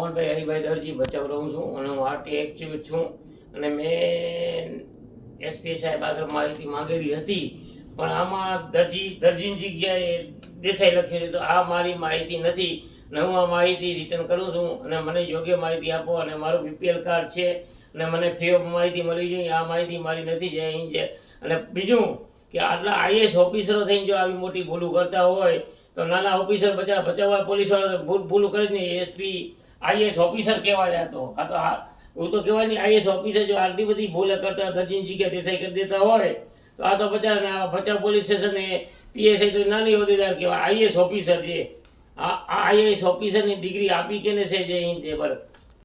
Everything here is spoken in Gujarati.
મોહનભાઈ હરિભાઈ દરજી બચાવ રહું છું અને હું આરટી એક્ટિવિટ છું અને મેં એસપી સાહેબ આગળ માહિતી માંગેલી હતી પણ આમાં દરજીની જગ્યાએ દેસાઈ લખેલું તો આ મારી માહિતી નથી અને હું આ માહિતી રિટર્ન કરું છું અને મને યોગ્ય માહિતી આપો અને મારું બીપીએલ કાર્ડ છે અને મને ફ્રી ઓફ માહિતી મળી જોઈએ આ માહિતી મારી નથી જે અહીં છે અને બીજું કે આટલા આઈએસ ઓફિસરો થઈને જો આવી મોટી ભૂલું કરતા હોય તો નાના ઓફિસર બચાવવા પોલીસવાળા ભૂલું કરે જ નહીં એસપી આઈએસ ઓફિસર કહેવાય આ તો એવું તો કહેવાય નહીં આઈએસ ઓફિસર જો આટલી બધી ભૂલે કરતા દરજીની જગ્યા દેસાઈ કરી દેતા હોય તો આ તો ભચાઉ પોલીસ સ્ટેશન પીએસઆઈ તો નાની હોદ્દેદાર કહેવાય આઈએસ ઓફિસર છે આ આઈએસ ઓફિસરની ડિગ્રી આપી કેને છે જે અહીં તે બરાબર